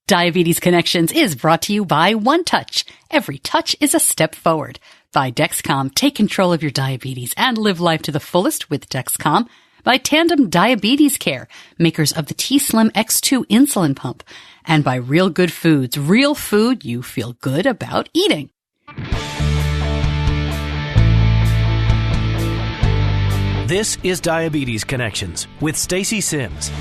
Diabetes Connections is brought to you by One Touch. Every touch is a step forward. By Dexcom, take control of your diabetes and live life to the fullest with Dexcom. By Tandem Diabetes Care, makers of the t:slim X2 insulin pump. And by Real Good Foods, real food you feel good about eating. This is Diabetes Connections with Stacey Sims.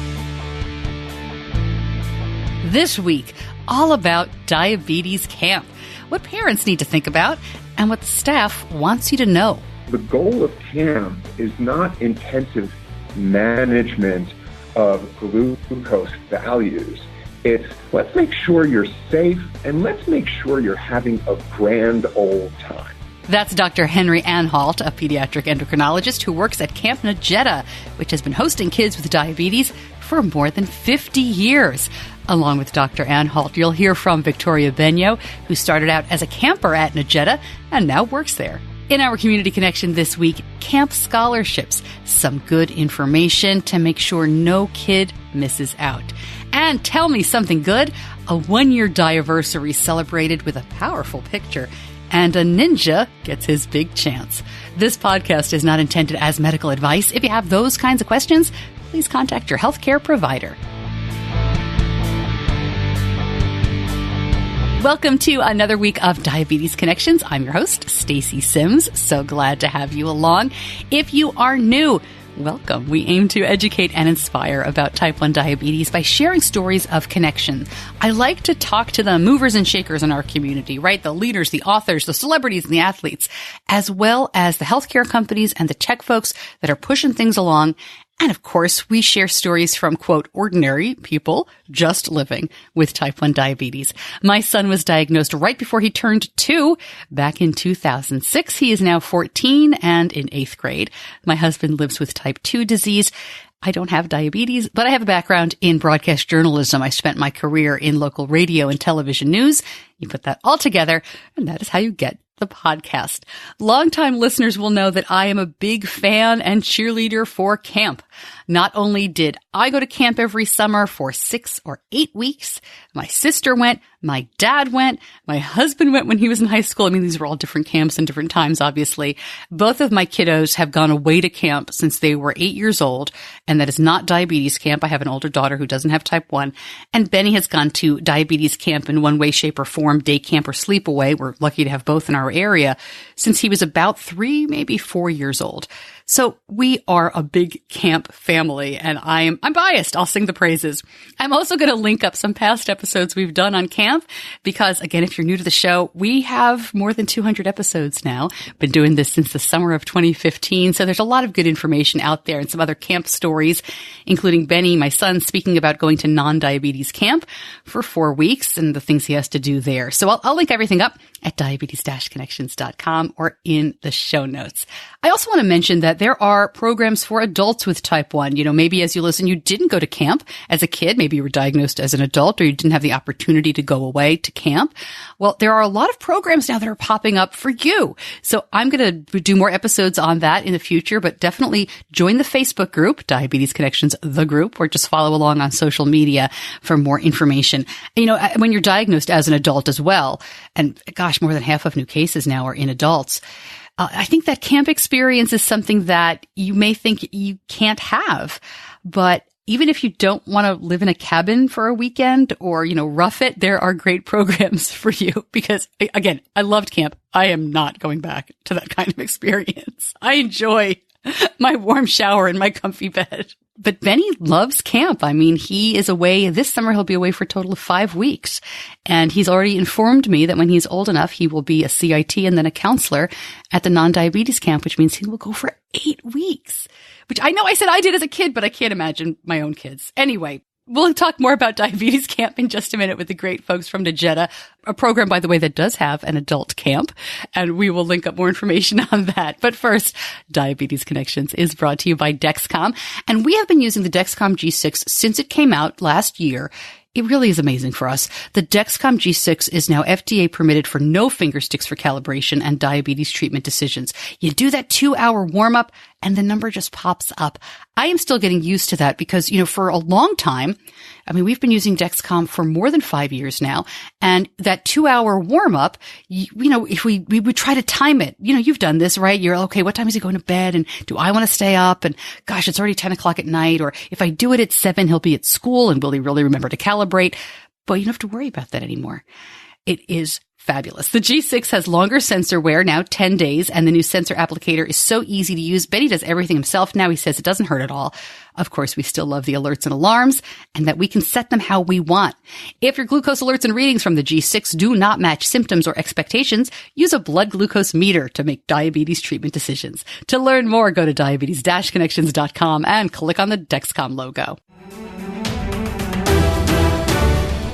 This week, all about diabetes camp, what parents need to think about, and what the staff wants you to know. The goal of camp is not intensive management of glucose values. It's let's make sure you're safe and let's make sure you're having a grand old time. That's Dr. Henry Anhalt, a pediatric endocrinologist who works at Camp Nejeda, which has been hosting kids with diabetes for more than 50 years. Along with Dr. Anhalt, you'll hear from Victoria Benyo, who started out as a camper at Nejeda and now works there. In our Community Connection this week, camp scholarships, some good information to make sure no kid misses out. And tell me something good, a one-year diaversary celebrated with a powerful picture, and a ninja gets his big chance. This podcast is not intended as medical advice. If you have those kinds of questions, please contact your healthcare provider. Welcome to another week of Diabetes Connections. I'm your host, Stacey Sims. So glad to have you along. If you are new, welcome. We aim to educate and inspire about type 1 diabetes by sharing stories of connection. I like to talk to the movers and shakers in our community, right? The leaders, the authors, the celebrities, and the athletes, as well as the healthcare companies and the tech folks that are pushing things along. And of course, we share stories from, quote, ordinary people just living with type 1 diabetes. My son was diagnosed right before he turned 2 back in 2006. He is now 14 and in 8th grade. My husband lives with type 2 disease. I don't have diabetes, but I have a background in broadcast journalism. I spent my career in local radio and television news. You put that all together, and that is how you get the podcast. Longtime listeners will know that I am a big fan and cheerleader for camp. Not only did I go to camp every summer for 6 or 8 weeks, my sister went, my dad went, my husband went when he was in high school. I mean, these were all different camps and different times, obviously. Both of my kiddos have gone away to camp since they were 8 years old, and that is not diabetes camp. I have an older daughter who doesn't have type 1, and Benny has gone to diabetes camp in one way, shape, or form, day camp or sleepaway. We're lucky to have both in our area since he was about 3, maybe 4 years old. So we are a big camp family, and I'm biased. I'll sing the praises. I'm also going to link up some past episodes we've done on camp because, again, if you're new to the show, we have more than 200 episodes now. Been doing this since the summer of 2015, so there's a lot of good information out there and some other camp stories, including Benny, my son, speaking about going to non-diabetes camp for 4 weeks and the things he has to do there. So I'll link everything up at diabetes-connections.com or in the show notes. I also want to mention that there are programs for adults with type 1. You know, maybe as you listen, you didn't go to camp as a kid. Maybe you were diagnosed as an adult or you didn't have the opportunity to go away to camp. Well, there are a lot of programs now that are popping up for you. So I'm going to do more episodes on that in the future, but definitely join the Facebook group, Diabetes Connections, the group, or just follow along on social media for more information. You know, when you're diagnosed as an adult as well, and gosh, more than half of new cases now are in adults. I think that camp experience is something that you may think you can't have, but even if you don't want to live in a cabin for a weekend or, you know, rough it, there are great programs for you because, again, I loved camp. I am not going back to that kind of experience. I enjoy my warm shower and my comfy bed. But Benny loves camp. I mean, he is away this summer. He'll be away for a total of 5 weeks. And he's already informed me that when he's old enough, he will be a CIT and then a counselor at the non-diabetes camp, which means he will go for 8 weeks, which I know I said I did as a kid, but I can't imagine my own kids. Anyway, we'll talk more about diabetes camp in just a minute with the great folks from Nejeda, a program, by the way, that does have an adult camp, and we will link up more information on that. But first, Diabetes Connections is brought to you by Dexcom, and we have been using the Dexcom G6 since it came out last year. It really is amazing for us. The Dexcom G6 is now FDA permitted for no finger sticks for calibration and diabetes treatment decisions. You do that 2-hour warm-up and the number just pops up. I am still getting used to that because, for a long time, we've been using Dexcom for more than 5 years now. And that 2-hour warm up, if we would try to time it, you've done this, right? You're okay. What time is he going to bed? And do I want to stay up? And gosh, it's already 10 o'clock at night. Or if I do it at 7, he'll be at school and will he really remember to calibrate? But you don't have to worry about that anymore. It is fabulous. The G6 has longer sensor wear, now 10 days, and the new sensor applicator is so easy to use. Benny does everything himself now. He says it doesn't hurt at all. Of course, we still love the alerts and alarms, and that we can set them how we want. If your glucose alerts and readings from the G6 do not match symptoms or expectations, use a blood glucose meter to make diabetes treatment decisions. To learn more, go to diabetes-connections.com and click on the Dexcom logo.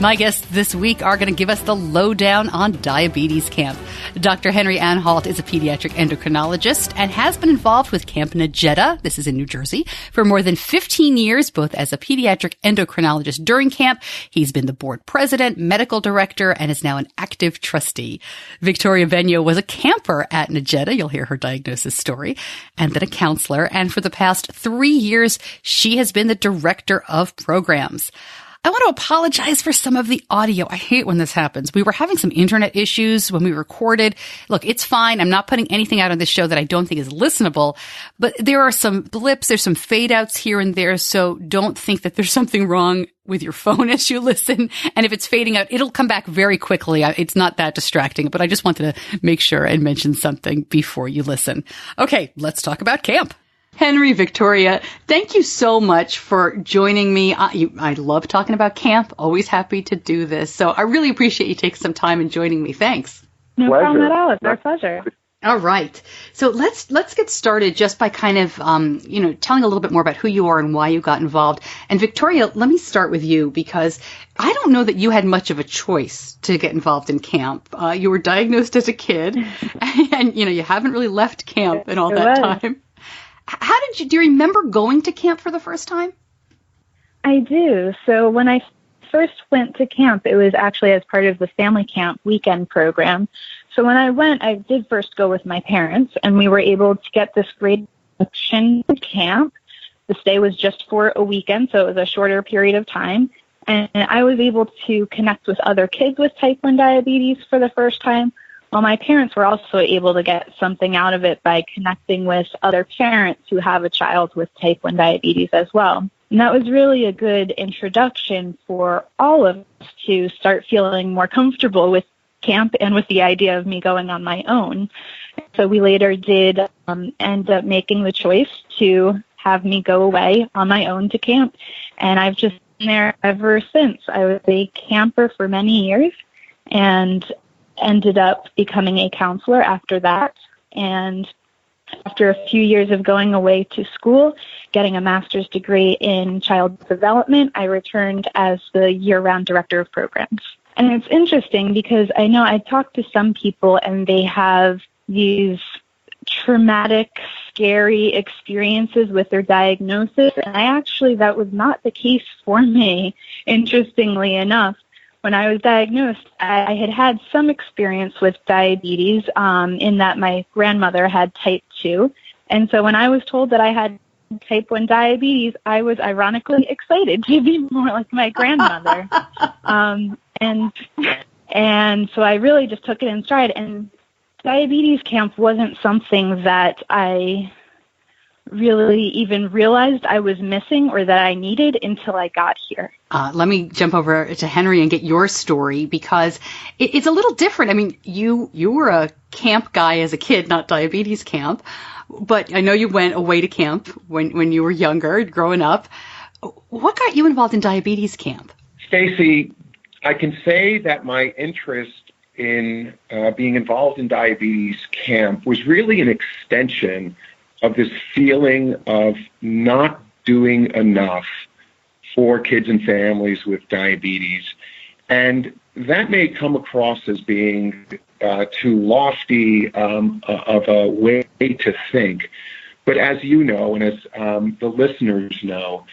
My guests this week are going to give us the lowdown on diabetes camp. Dr. Henry Anhalt is a pediatric endocrinologist and has been involved with Camp Nejeda, this is in New Jersey, for more than 15 years, both as a pediatric endocrinologist during camp. He's been the board president, medical director, and is now an active trustee. Victoria Benyo was a camper at Nejeda. You'll hear her diagnosis story, and then a counselor. And for the past 3 years, she has been the director of programs. I want to apologize for some of the audio. I hate when this happens. We were having some internet issues when we recorded. Look, it's fine. I'm not putting anything out on this show that I don't think is listenable, but there are some blips. There's some fade outs here and there. So don't think that there's something wrong with your phone as you listen. And if it's fading out, it'll come back very quickly. It's not that distracting, but I just wanted to make sure and mention something before you listen. Okay, let's talk about camp. Henry, Victoria, thank you so much for joining me. I love talking about camp. Always happy to do this. So I really appreciate you taking some time and joining me. Thanks. No problem at all. It's our pleasure. All right. So let's get started just by kind of, telling a little bit more about who you are and why you got involved. And Victoria, let me start with you because I don't know that you had much of a choice to get involved in camp. You were diagnosed as a kid and, you haven't really left camp in all that time. Do you remember going to camp for the first time? I do. So when I first went to camp, it was actually as part of the family camp weekend program. So when I went, I did first go with my parents, and we were able to get this great induction camp. The stay was just for a weekend, so it was a shorter period of time. And I was able to connect with other kids with type 1 diabetes for the first time. Well, my parents were also able to get something out of it by connecting with other parents who have a child with type 1 diabetes as well. And that was really a good introduction for all of us to start feeling more comfortable with camp and with the idea of me going on my own. So we later did end up making the choice to have me go away on my own to camp. And I've just been there ever since. I was a camper for many years and ended up becoming a counselor after that. And after a few years of going away to school, getting a master's degree in child development, I returned as the year-round director of programs. And it's interesting because I know I talked to some people and they have these traumatic, scary experiences with their diagnosis. And that was not the case for me, interestingly enough. When I was diagnosed, I had some experience with diabetes in that my grandmother had type 2. And so when I was told that I had type 1 diabetes, I was ironically excited to be more like my grandmother. And so I really just took it in stride. And diabetes camp wasn't something that I really even realized I was missing or that I needed until I got here. Let me jump over to Henry and get your story because it's a little different. I mean, you were a camp guy as a kid, not diabetes camp, but I know you went away to camp when you were younger, growing up. What got you involved in diabetes camp? Stacey, I can say that my interest in being involved in diabetes camp was really an extension of this feeling of not doing enough for kids and families with diabetes. And that may come across as being too lofty of a way to think. But as you know, and as the listeners know,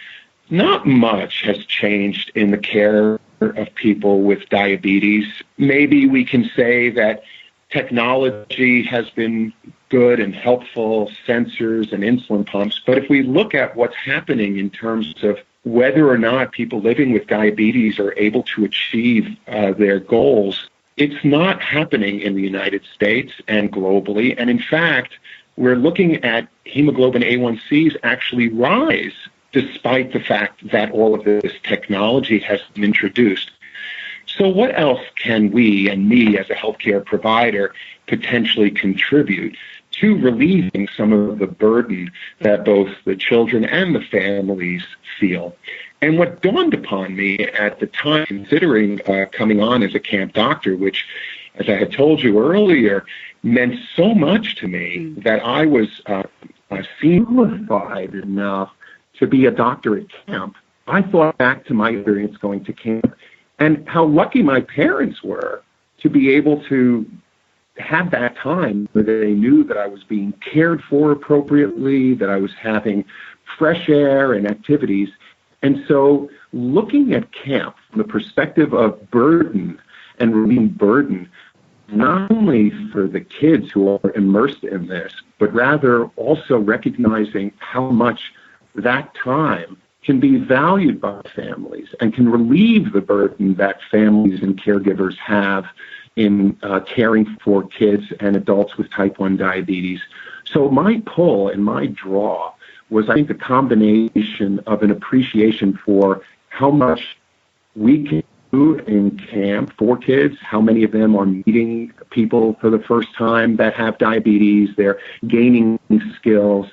not much has changed in the care of people with diabetes. Maybe we can say that technology has been good and helpful sensors and insulin pumps. But if we look at what's happening in terms of whether or not people living with diabetes are able to achieve their goals, it's not happening in the United States and globally. And in fact, we're looking at hemoglobin A1Cs actually rise despite the fact that all of this technology has been introduced. So what else can we and me as a healthcare provider potentially contribute to relieving some of the burden that both the children and the families feel? And what dawned upon me at the time, considering coming on as a camp doctor, which, as I had told you earlier, meant so much to me that I was simplified enough to be a doctor at camp. I thought back to my experience going to camp and how lucky my parents were to be able to have that time where they knew that I was being cared for appropriately, that I was having fresh air and activities. And so looking at camp from the perspective of burden and relieving burden, not only for the kids who are immersed in this, but rather also recognizing how much that time can be valued by families and can relieve the burden that families and caregivers have in caring for kids and adults with type 1 diabetes. So my pull and my draw was, I think, the combination of an appreciation for how much we can do in camp for kids, how many of them are meeting people for the first time that have diabetes, they're gaining skills,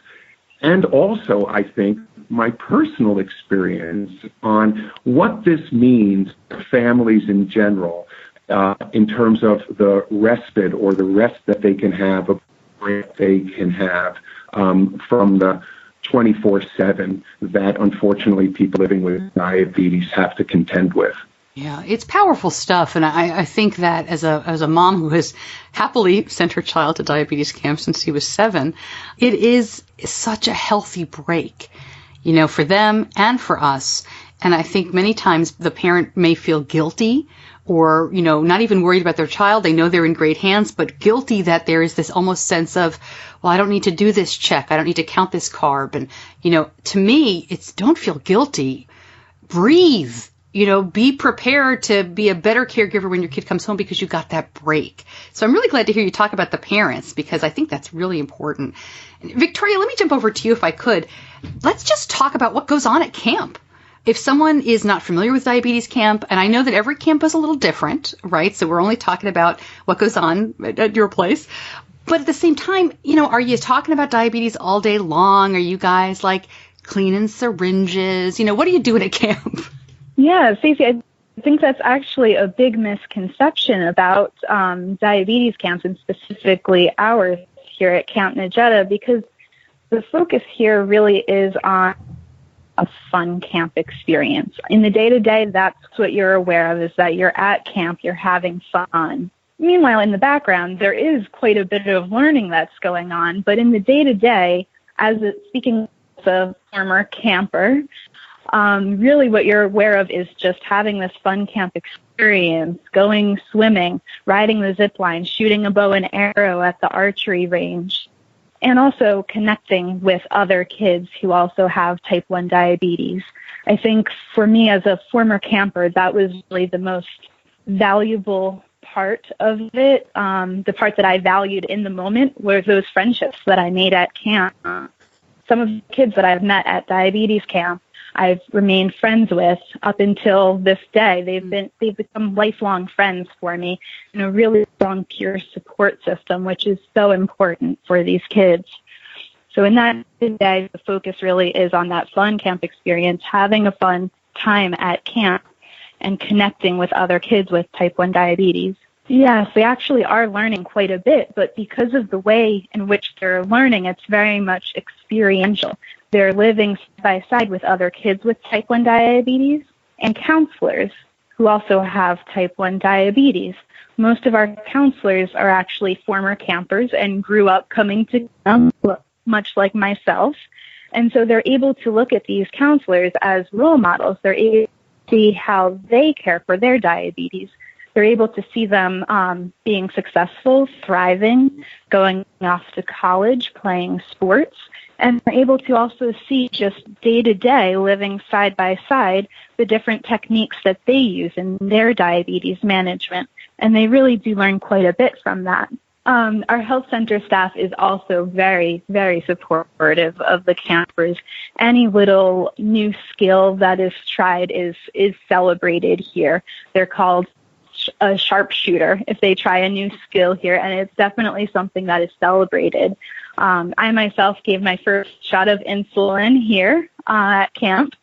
and also, I think, my personal experience on what this means for families in general in terms of the respite or the rest that they can have, a break they can have from the 24/7 that, unfortunately, people living with diabetes have to contend with. Yeah, it's powerful stuff, and I think that as a mom who has happily sent her child to diabetes camp since he was 7, it is such a healthy break, you know, for them and for us. And I think many times the parent may feel guilty or, you know, not even worried about their child. They know they're in great hands, but guilty that there is this almost sense of, well, I don't need to do this check. I don't need to count this carb. And, you know, to me, it's don't feel guilty. Breathe. You know, be prepared to be a better caregiver when your kid comes home because you got that break. So I'm really glad to hear you talk about the parents because I think that's really important. Victoria, let me jump over to you if I could. Let's just talk about what goes on at camp. If someone is not familiar with diabetes camp, and I know that every camp is a little different, right? So we're only talking about what goes on at your place. But at the same time, you know, are you talking about diabetes all day long? Are you guys like cleaning syringes? You know, what are you doing at camp? Yeah, Stacey, I think that's actually a big misconception about diabetes camps, and specifically ours here at Camp Nejeda, because the focus here really is on a fun camp experience. In the day-to-day, that's what you're aware of, is that you're at camp, you're having fun. Meanwhile, in the background, there is quite a bit of learning that's going on, but in the day-to-day, speaking as a former camper, really what you're aware of is just having this fun camp experience, going swimming, riding the zip line, shooting a bow and arrow at the archery range, and also connecting with other kids who also have type 1 diabetes. I think for me as a former camper, that was really the most valuable part of it. The part that I valued in the moment were those friendships that I made at camp. Some of the kids that I've met at diabetes camp, I've remained friends with up until this day. They've become lifelong friends for me, and a really strong peer support system, which is so important for these kids. So in that day, the focus really is on that fun camp experience, having a fun time at camp, and connecting with other kids with type 1 diabetes. Yes, they actually are learning quite a bit, but because of the way in which they're learning, it's very much experiential. They're living side by side with other kids with type 1 diabetes and counselors who also have type 1 diabetes. Most of our counselors are actually former campers and grew up coming to camp, much like myself. And so they're able to look at these counselors as role models. They're able to see how they care for their diabetes. they're able to see them being successful, thriving, going off to college, playing sports, and they're able to also see just day-to-day, living side by side, the different techniques that they use in their diabetes management. And they really do learn quite a bit from that. Our health center staff is also very, very supportive of the campers. Any little new skill that is tried is celebrated here. They're called a sharpshooter if they try a new skill here, and it's definitely something that is celebrated. I myself gave my first shot of insulin here at camp,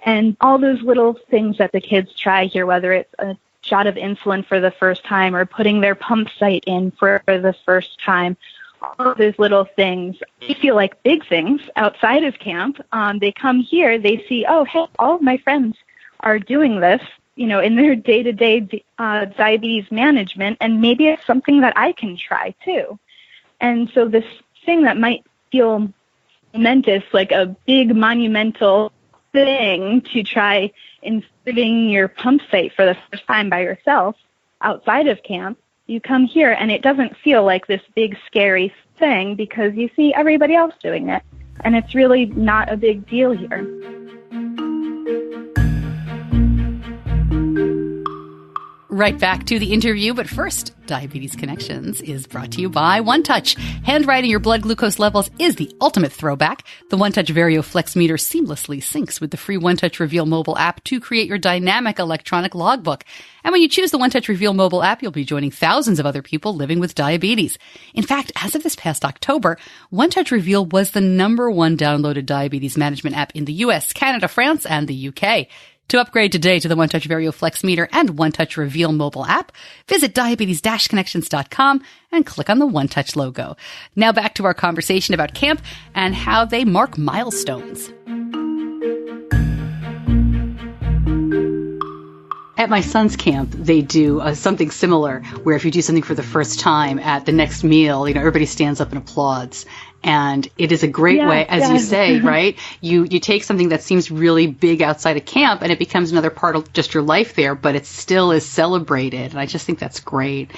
and all those little things that the kids try here, whether it's a shot of insulin for the first time or putting their pump site in for the first time, all of those little things, they feel like big things outside of camp. They come here, they see, oh, hey, all of my friends are doing this, in their day-to-day diabetes management, and maybe it's something that I can try too. And so this thing that might feel momentous, like a big monumental thing to try inserting your pump site for the first time by yourself outside of camp, you come here and it doesn't feel like this big scary thing because you see everybody else doing it, and it's really not a big deal here. Right back to the interview, but first, Diabetes Connections is brought to you by OneTouch. Handwriting your blood glucose levels is the ultimate throwback. The OneTouch Vario Flex Meter seamlessly syncs with the free OneTouch Reveal mobile app to create your dynamic electronic logbook. And when you choose the OneTouch Reveal mobile app, you'll be joining thousands of other people living with diabetes. In fact, as of this past October, OneTouch Reveal was the #1 downloaded diabetes management app in the US, Canada, France, and the UK. To upgrade today to the OneTouch Vario Flex Meter and OneTouch Reveal mobile app, visit diabetes-connections.com and click on the OneTouch logo. Now back to our conversation about camp and how they mark milestones. At my son's camp, they do something similar where if you do something for the first time at the next meal, everybody stands up and applauds. And it is a great way, as you say, right? You take something that seems really big outside of camp and it becomes another part of just your life there, but it still is celebrated. And I just think that's great.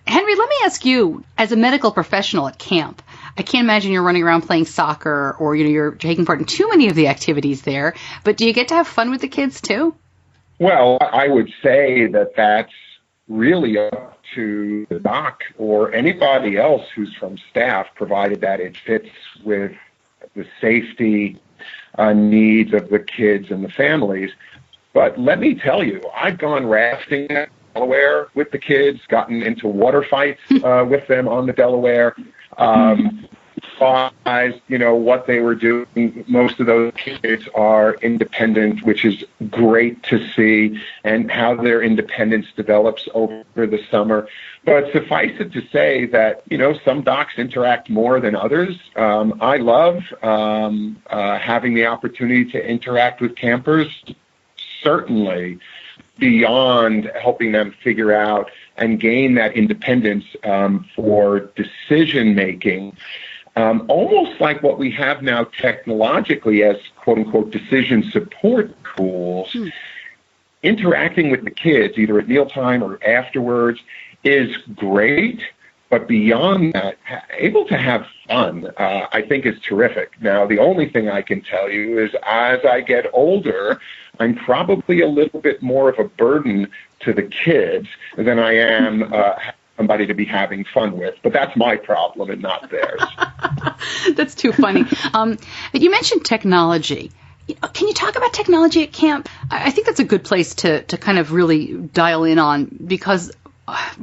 Henry, let me ask you, as a medical professional at camp, I can't imagine you're running around playing soccer or, you're taking part in too many of the activities there, but do you get to have fun with the kids too? Well, I would say that that's really up to the doc or anybody else who's from staff, provided that it fits with the safety needs of the kids and the families. But let me tell you, I've gone rafting at Delaware with the kids, gotten into water fights with them on the Delaware. What they were doing. Most of those kids are independent, which is great to see, and how their independence develops over the summer. But suffice it to say that, some docs interact more than others. I love having the opportunity to interact with campers, certainly beyond helping them figure out and gain that independence for decision-making. Almost like what we have now technologically as quote-unquote decision support tools, interacting with the kids either at mealtime or afterwards is great, but beyond that, able to have fun, I think is terrific. Now, the only thing I can tell you is as I get older, I'm probably a little bit more of a burden to the kids than I am somebody to be having fun with, but that's my problem and not theirs. That's too funny. You mentioned technology. Can you talk about technology at camp? I think that's a good place to kind of really dial in on, because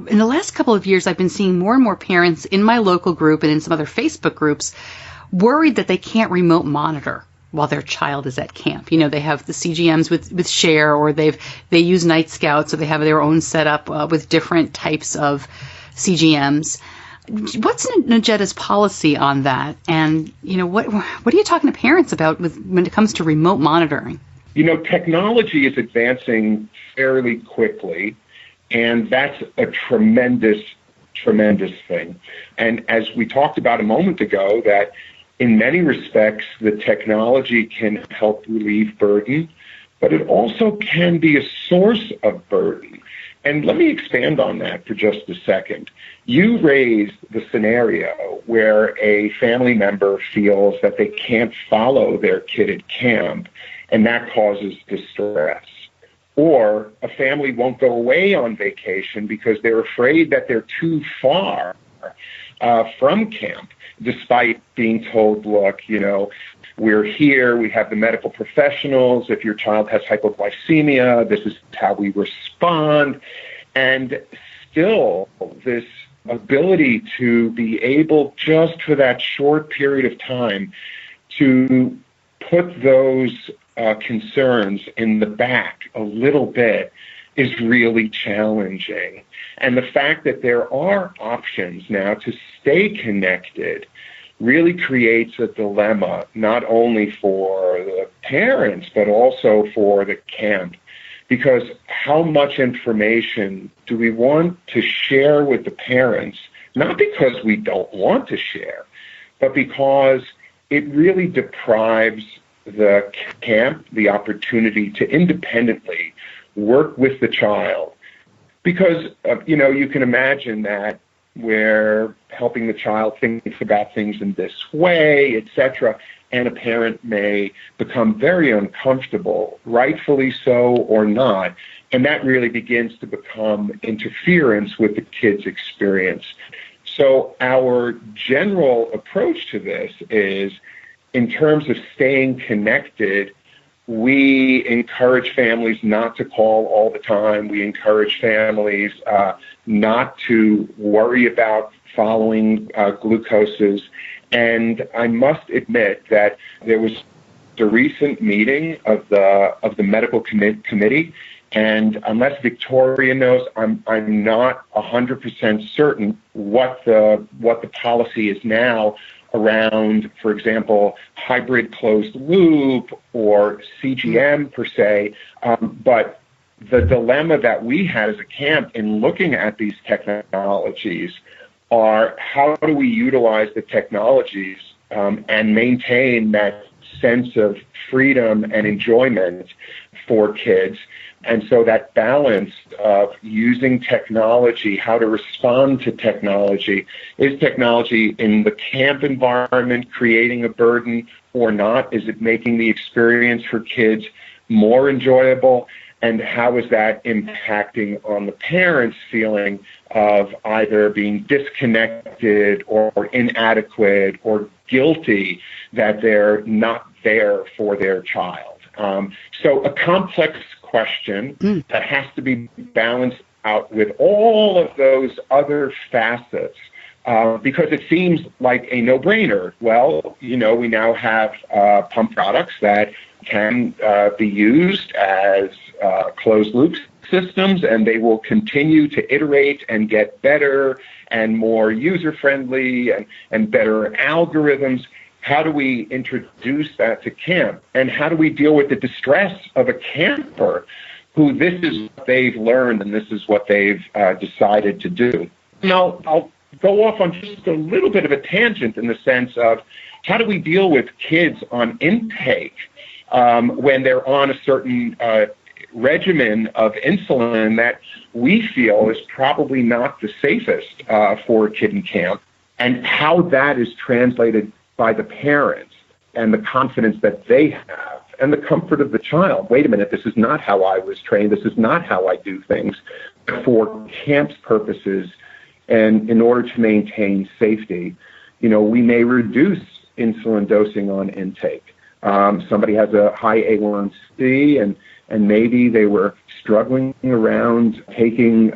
in the last couple of years, I've been seeing more and more parents in my local group and in some other Facebook groups worried that they can't remote monitor while their child is at camp. They have the CGMs with Share, or they use Night Scout, so they have their own setup with different types of CGMs. What's Nejeda's policy on that? And, what are you talking to parents about when it comes to remote monitoring? Technology is advancing fairly quickly, and that's a tremendous, tremendous thing. And as we talked about a moment ago, that in many respects, the technology can help relieve burden, but it also can be a source of burden. And let me expand on that for just a second. You raised the scenario where a family member feels that they can't follow their kid at camp, and that causes distress. Or a family won't go away on vacation because they're afraid that they're too far from camp, despite being told, look, we're here, we have the medical professionals. If your child has hypoglycemia, this is how we respond. And still, this ability to be able, just for that short period of time, to put those concerns in the back a little bit is really challenging. And the fact that there are options now to stay connected really creates a dilemma, not only for the parents, but also for the camp. Because how much information do we want to share with the parents, not because we don't want to share, but because it really deprives the camp the opportunity to independently work with the child. Because, you can imagine that where helping the child think about things in this way, etc., and a parent may become very uncomfortable, rightfully so or not, and that really begins to become interference with the kid's experience. So our general approach to this is, in terms of staying connected, we encourage families not to call all the time. We encourage families not to worry about following glucoses. And I must admit that there was a recent meeting of the medical committee, and unless Victoria knows, I'm not 100% certain what the policy is now around, for example, hybrid closed loop or CGM per se, but the dilemma that we had as a camp in looking at these technologies are, how do we utilize the technologies and maintain that sense of freedom and enjoyment for kids? And so that balance of using technology, how to respond to technology, is technology in the camp environment creating a burden or not? Is it making the experience for kids more enjoyable? And how is that impacting on the parents' feeling of either being disconnected or inadequate or guilty that they're not there for their child? So a complex question that has to be balanced out with all of those other facets, because it seems like a no-brainer. Well, we now have pump products that can be used as closed-loop systems, and they will continue to iterate and get better and more user-friendly and better algorithms. How do we introduce that to camp? And how do we deal with the distress of a camper who this is what they've learned and this is what they've decided to do? And I'll go off on just a little bit of a tangent in the sense of, how do we deal with kids on intake when they're on a certain regimen of insulin that we feel is probably not the safest for a kid in camp, and how that is translated by the parents and the confidence that they have and the comfort of the child. Wait a minute, this is not how I was trained. This is not how I do things. For camp's purposes and in order to maintain safety, we may reduce insulin dosing on intake. Somebody has a high A1C and maybe they were struggling around taking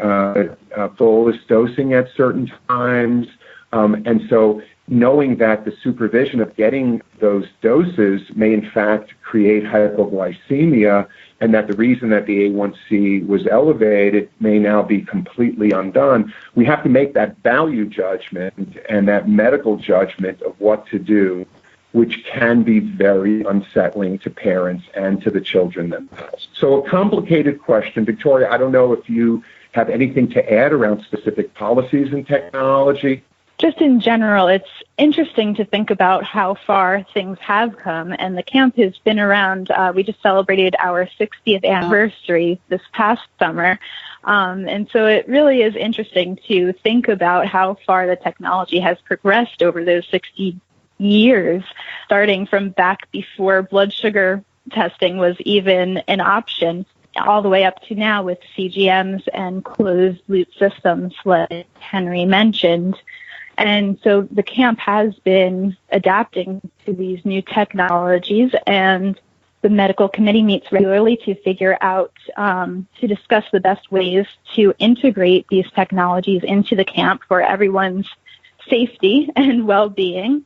bolus dosing at certain times. And so knowing that the supervision of getting those doses may in fact create hypoglycemia, and that the reason that the A1C was elevated may now be completely undone, we have to make that value judgment and that medical judgment of what to do, which can be very unsettling to parents and to the children themselves. So a complicated question. Victoria, I don't know if you have anything to add around specific policies and technology. Just in general, it's interesting to think about how far things have come, and the camp has been around. We just celebrated our 60th anniversary this past summer, And so it really is interesting to think about how far the technology has progressed over those 60 years, starting from back before blood sugar testing was even an option, all the way up to now with CGMs and closed loop systems like Henry mentioned. And so the camp has been adapting to these new technologies, and the medical committee meets regularly to figure out, to discuss the best ways to integrate these technologies into the camp for everyone's safety and well-being.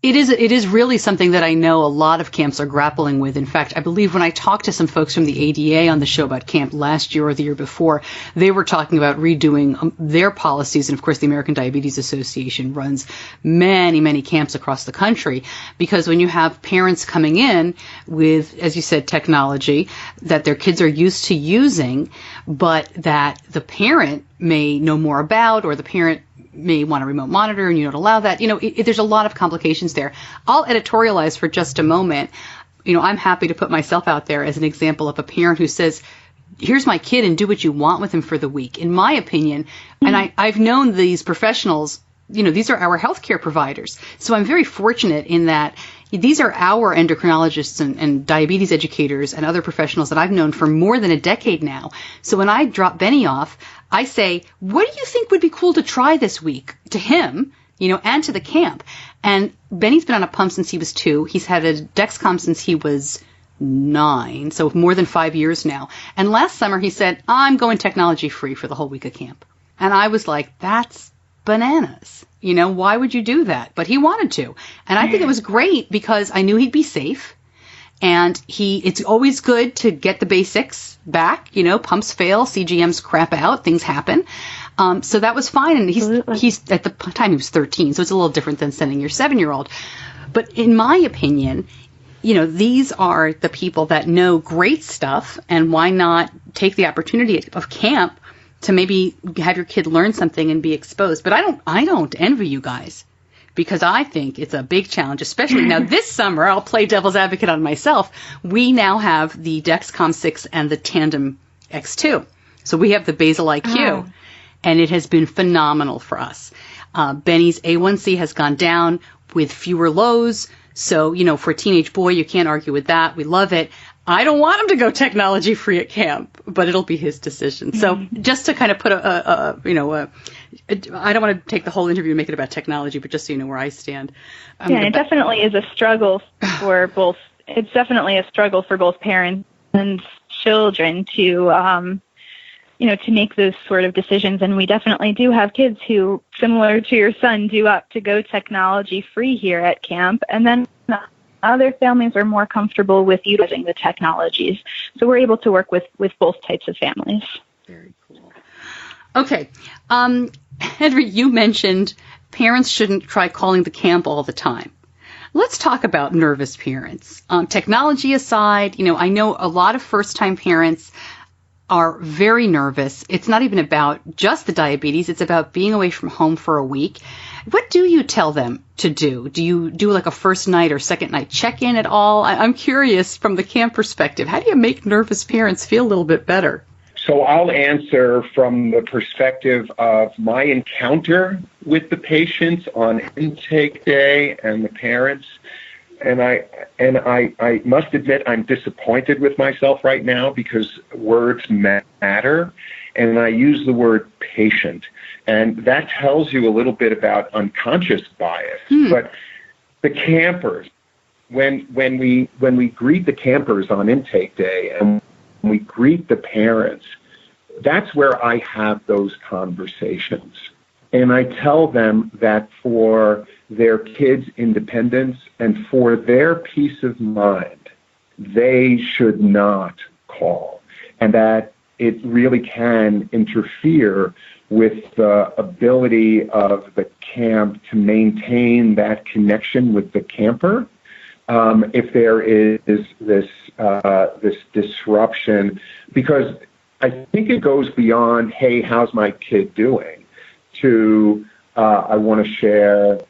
It is really something that I know a lot of camps are grappling with. In fact, I believe when I talked to some folks from the ADA on the show about camp last year or the year before, they were talking about redoing their policies. And of course, the American Diabetes Association runs many, many camps across the country, because when you have parents coming in with, as you said, technology that their kids are used to using, but that the parent may know more about, or the parent may want to remote monitor and you don't allow that. There's a lot of complications there. I'll editorialize for just a moment. I'm happy to put myself out there as an example of a parent who says, here's my kid and do what you want with him for the week. In my opinion, and I've known these professionals, these are our healthcare providers. So I'm very fortunate in that these are our endocrinologists and diabetes educators and other professionals that I've known for more than a decade now. So when I drop Benny off, I say, what do you think would be cool to try this week? To him, and to the camp. And Benny's been on a pump since he was 2. He's had a Dexcom since he was 9, so more than 5 years now. And last summer he said, I'm going technology free for the whole week of camp. And I was like, that's bananas. Why would you do that? But he wanted to. And I think it was great because I knew he'd be safe. And it's always good to get the basics back. Pumps fail, CGMs crap out, things happen. So that was fine. And he's at the time he was 13, so it's a little different than sending your 7-year-old. But in my opinion, these are the people that know great stuff, and why not take the opportunity of camp to maybe have your kid learn something and be exposed. But I don't envy you guys, because I think it's a big challenge, especially now this summer. I'll play devil's advocate on myself. We now have the Dexcom 6 and the Tandem X2. So we have the basal IQ, and it has been phenomenal for us. Benny's A1C has gone down with fewer lows. So, for a teenage boy, you can't argue with that. We love it. I don't want him to go technology free at camp, but it'll be his decision. So just to kind of put I don't want to take the whole interview and make it about technology, but just so you know where I stand. It definitely is a struggle for both. It's definitely a struggle for both parents and children to, to make those sort of decisions. And we definitely do have kids who, similar to your son, do opt to go technology free here at camp. And then other families are more comfortable with utilizing the technologies. So we're able to work with both types of families. Very cool. Okay. Henry, you mentioned parents shouldn't try calling the camp all the time. Let's talk about nervous parents. Technology aside, I know a lot of first-time parents are very nervous. It's not even about just the diabetes. It's about being away from home for a week. What do you tell them to do? Do you do like a first night or second night check-in at all? I'm curious from the camp perspective. How do you make nervous parents feel a little bit better? So I'll answer from the perspective of my encounter with the patients on intake day and the parents. And I must admit I'm disappointed with myself right now, because words matter, and I use the word patient. And that tells you a little bit about unconscious bias. But the campers, when we greet the campers on intake day and we greet the parents, that's where I have those conversations. And I tell them that for their kids' independence and for their peace of mind, they should not call, and that it really can interfere with the ability of the camp to maintain that connection with the camper. If there is this disruption, because I think it goes beyond, hey, how's my kid doing, to I want to share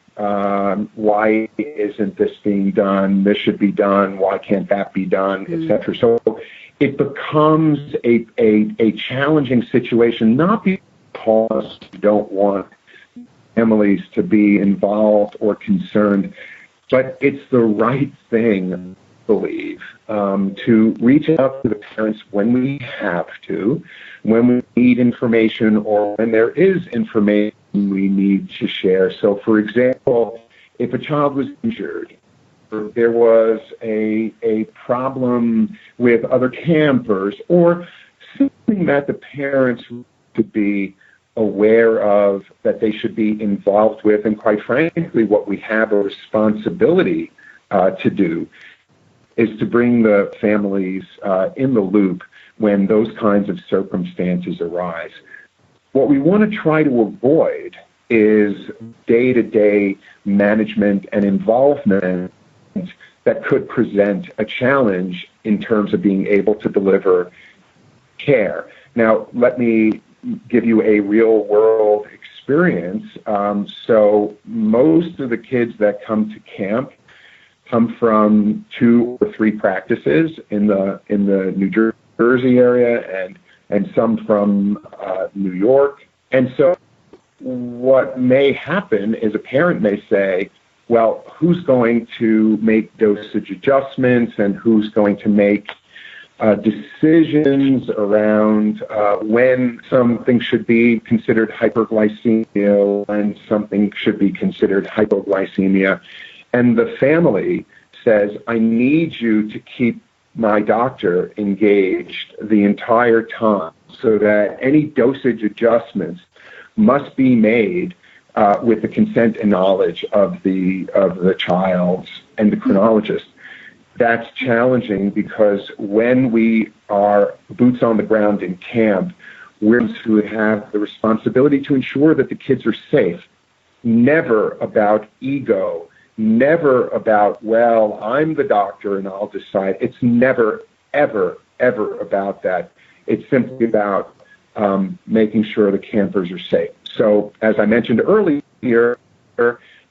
why isn't this being done? This should be done. Why can't that be done, etc. So it becomes a challenging situation, not because you don't want families to be involved or concerned, but it's the right thing, I believe, to reach out to the parents when we have to, when we need information or when there is information we need to share. So, for example, if a child was injured, or there was a problem with other campers, or something that the parents could be aware of, that they should be involved with, and quite frankly, what we have a responsibility to do is to bring the families in the loop when those kinds of circumstances arise. What we want to try to avoid is day-to-day management and involvement that could present a challenge in terms of being able to deliver care. Now, let me give you a real-world experience. So most of the kids that come to camp come from 2 or 3 practices in the New Jersey area and some from New York. And so what may happen is a parent may say, well, who's going to make dosage adjustments and who's going to make decisions around when something should be considered hyperglycemia and something should be considered hypoglycemia. And the family says, I need you to keep my doctor engaged the entire time so that any dosage adjustments must be made with the consent and knowledge of the child's endocrinologist. That's challenging because when we are boots on the ground in camp, we're who have the responsibility to ensure that the kids are safe. Never about ego, never about, well, I'm the doctor and I'll decide. It's never, ever, ever about that. It's simply about making sure the campers are safe. So, as I mentioned earlier,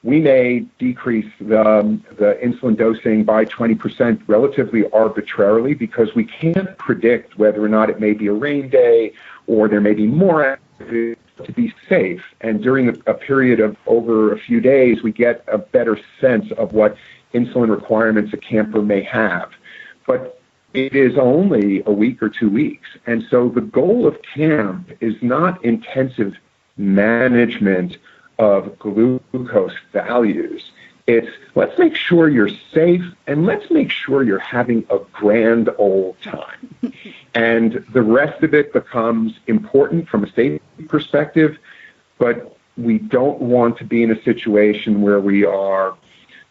we may decrease the insulin dosing by 20% relatively arbitrarily because we can't predict whether or not it may be a rain day or there may be more activity to be safe. And during a period of over a few days, we get a better sense of what insulin requirements a camper may have. But it is only a week or 2 weeks. And so the goal of camp is not intensive management of glucose values. It's let's make sure you're safe and let's make sure you're having a grand old time. And the rest of it becomes important from a safety perspective, but we don't want to be in a situation where we are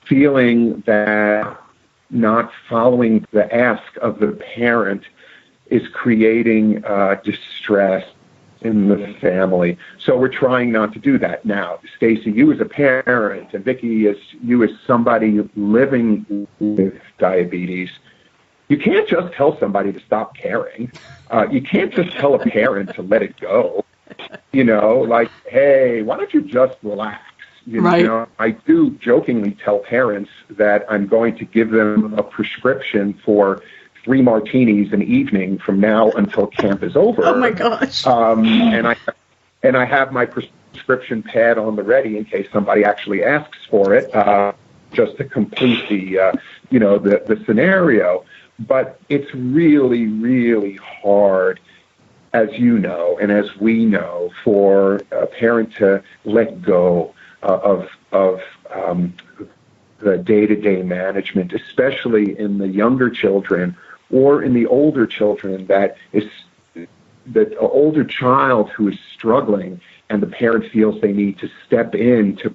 feeling that not following the ask of the parent is creating distress in the family. So we're trying not to do that. Now, Stacey, you as a parent, and Vicki, you as somebody living with diabetes, you can't just tell somebody to stop caring. You can't just tell a parent to let it go. You know, like, hey, why don't you just relax? You know, I do jokingly tell parents that I'm going to give them a prescription for 3 martinis an evening from now until camp is over. Oh my gosh! And I have my prescription pad on the ready in case somebody actually asks for it, just to complete the scenario. But it's really, really hard, as you know, and as we know, for a parent to let go of the day-to-day management, especially in the younger children or in the older children, that is the older child who is struggling and the parent feels they need to step in to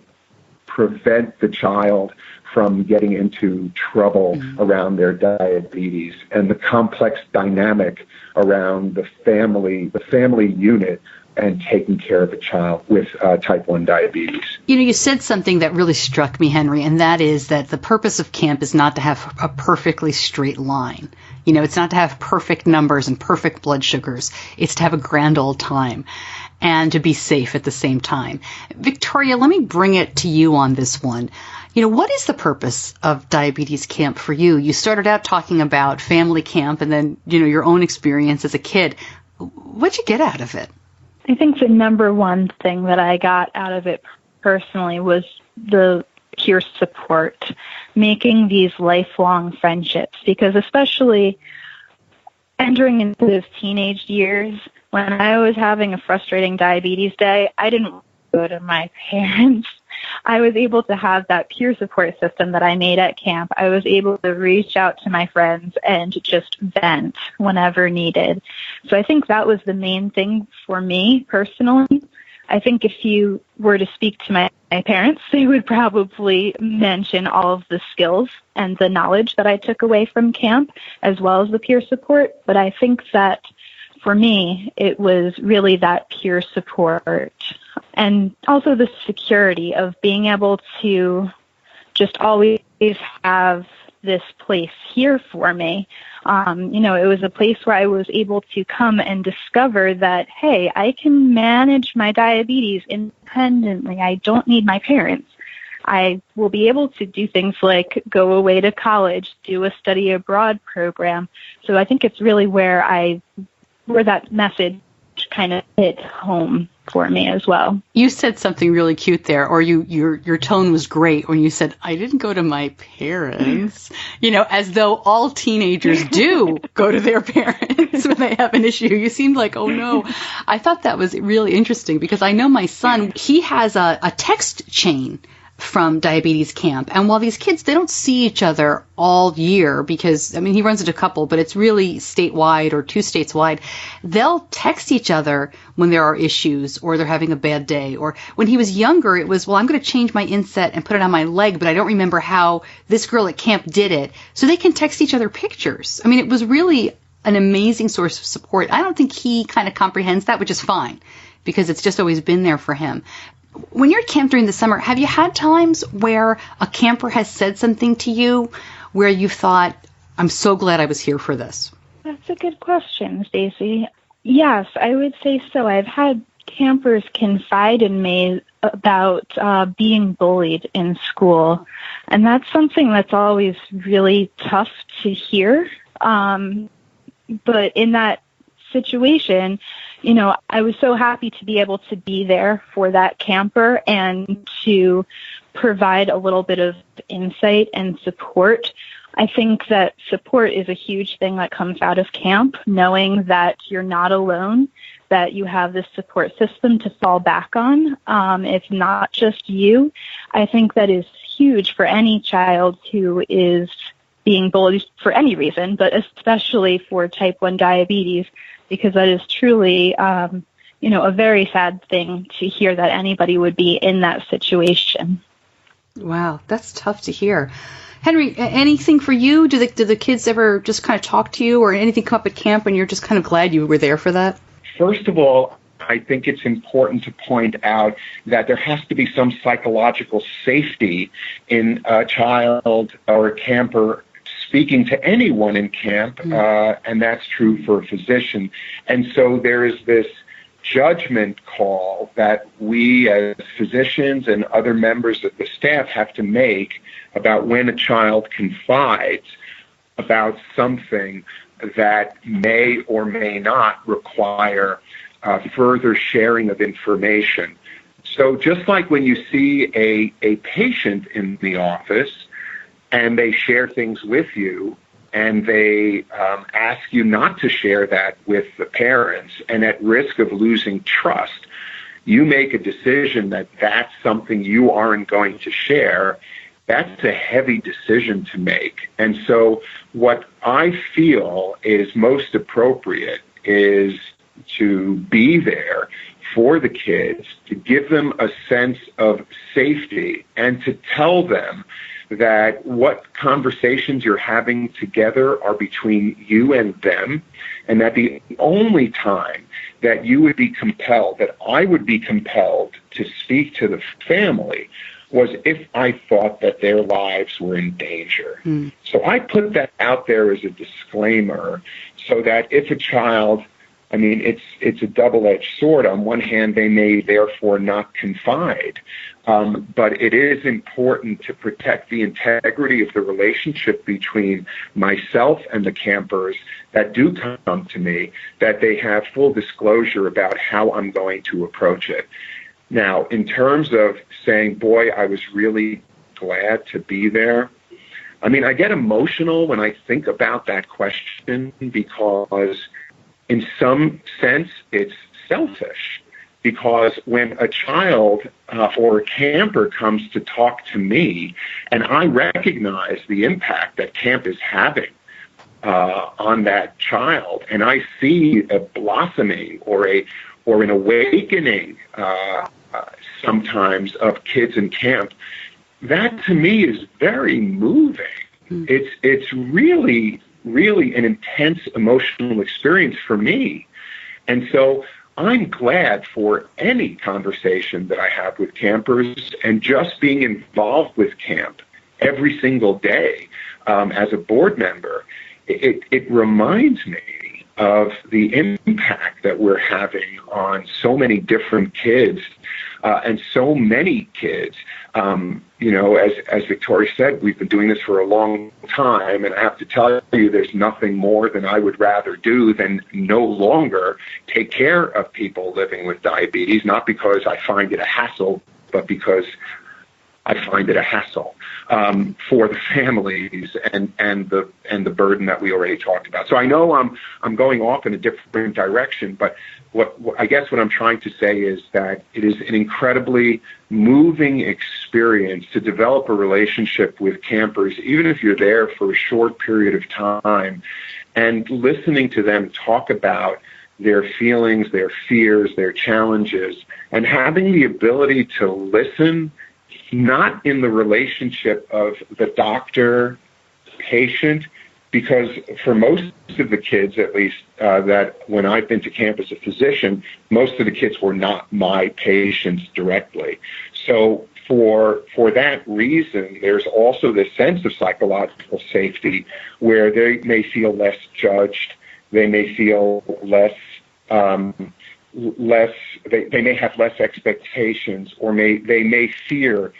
prevent the child from getting into trouble around their diabetes, and the complex dynamic around the family unit and taking care of a child with type 1 diabetes. You know, you said something that really struck me, Henry, and that is that the purpose of camp is not to have a perfectly straight line. You know, it's not to have perfect numbers and perfect blood sugars. It's to have a grand old time and to be safe at the same time. Victoria, let me bring it to you on this one. What is the purpose of Diabetes Camp for you? You started out talking about family camp and then, your own experience as a kid. What'd you get out of it? I think the number one thing that I got out of it personally was the peer support, making these lifelong friendships, because especially entering into those teenage years, when I was having a frustrating diabetes day, I didn't go to my parents. I was able to have that peer support system that I made at camp. I was able to reach out to my friends and just vent whenever needed. So I think that was the main thing for me personally. I think if you were to speak to my parents, they would probably mention all of the skills and the knowledge that I took away from camp, as well as the peer support. But I think that for me, it was really that peer support and also the security of being able to just always have this place here for me. It was a place where I was able to come and discover that, hey, I can manage my diabetes independently. I don't need my parents. I will be able to do things like go away to college, do a study abroad program. So I think it's really where that message kind of hit home for me as well. You said something really cute there, or your tone was great when you said, I didn't go to my parents, as though all teenagers do go to their parents when they have an issue. You seemed like, oh no. I thought that was really interesting because I know my son, he has a text chain from Diabetes Camp. And while these kids, they don't see each other all year because, he runs into a couple, but it's really statewide or 2 states wide. They'll text each other when there are issues or they're having a bad day. Or when he was younger, it was, well, I'm going to change my inset and put it on my leg, but I don't remember how this girl at camp did it. So they can text each other pictures. It was really an amazing source of support. I don't think he kind of comprehends that, which is fine because it's just always been there for him. When you're at camp during the summer, have you had times where a camper has said something to you where you thought, I'm so glad I was here for this? That's a good question, Stacey. Yes, I would say so. I've had campers confide in me about being bullied in school, and that's something that's always really tough to hear. But in that situation, I was so happy to be able to be there for that camper and to provide a little bit of insight and support. I think that support is a huge thing that comes out of camp, knowing that you're not alone, that you have this support system to fall back on. It's not just you. I think that is huge for any child who is being bullied for any reason, but especially for type 1 diabetes, because that is truly, a very sad thing to hear that anybody would be in that situation. Wow, that's tough to hear. Henry, anything for you? Do the kids ever just kind of talk to you or anything come up at camp and you're just kind of glad you were there for that? First of all, I think it's important to point out that there has to be some psychological safety in a child or a camper speaking to anyone in camp, and that's true for a physician. And so there is this judgment call that we as physicians and other members of the staff have to make about when a child confides about something that may or may not require further sharing of information. So just like when you see a patient in the office, and they share things with you, and they ask you not to share that with the parents, and at risk of losing trust, you make a decision that that's something you aren't going to share. That's a heavy decision to make. And so what I feel is most appropriate is to be there for the kids, to give them a sense of safety, and to tell them that what conversations you're having together are between you and them, and that the only time that you would be compelled, that I would be compelled to speak to the family was if I thought that their lives were in danger. So I put that out there as a disclaimer so that if a child I mean, it's a double-edged sword. On one hand, they may therefore not confide, but it is important to protect the integrity of the relationship between myself and the campers that do come to me, that they have full disclosure about how I'm going to approach it. Now, in terms of saying, boy, I was really glad to be there, I mean, I get emotional when I think about that question because in some sense it's selfish. Because when a child or a camper comes to talk to me and I recognize the impact that camp is having on that child, and I see a blossoming or an awakening sometimes of kids in camp, that to me is very moving. It's really, really an intense emotional experience for me. And so I'm glad for any conversation that I have with campers, and just being involved with camp every single day as a board member, it reminds me of the impact that we're having on so many different kids and so many kids. As Victoria said, we've been doing this for a long time, and I have to tell you, there's nothing more than I would rather do than no longer take care of people living with diabetes, not because I find it a hassle, but because I find it a hassle for the families and the burden that we already talked about. So I know I'm going off in a different direction, but what I guess what I'm trying to say is that it is an incredibly moving experience to develop a relationship with campers, even if you're there for a short period of time, and listening to them talk about their feelings, their fears, their challenges, and having the ability to listen, not in the relationship of the doctor-patient, because for most of the kids, at least, that when I've been to camp as a physician, most of the kids were not my patients directly. So for that reason, there's also this sense of psychological safety where they may feel less judged, they may feel less, they may have less expectations, or they may fear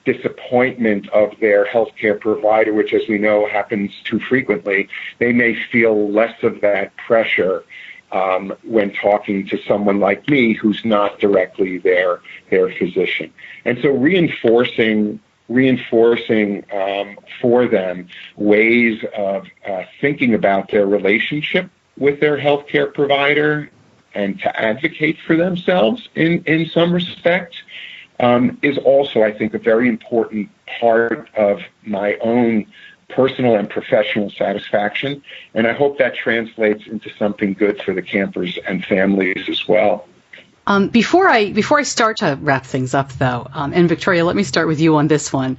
disappointment of their healthcare provider, which, as we know, happens too frequently. They may feel less of that pressure when talking to someone like me who's not directly their physician. And so reinforcing for them ways of thinking about their relationship with their healthcare provider and to advocate for themselves in some respects is also, I think, a very important part of my own personal and professional satisfaction. And I hope that translates into something good for the campers and families as well. Before I start to wrap things up, though, and Victoria, let me start with you on this one.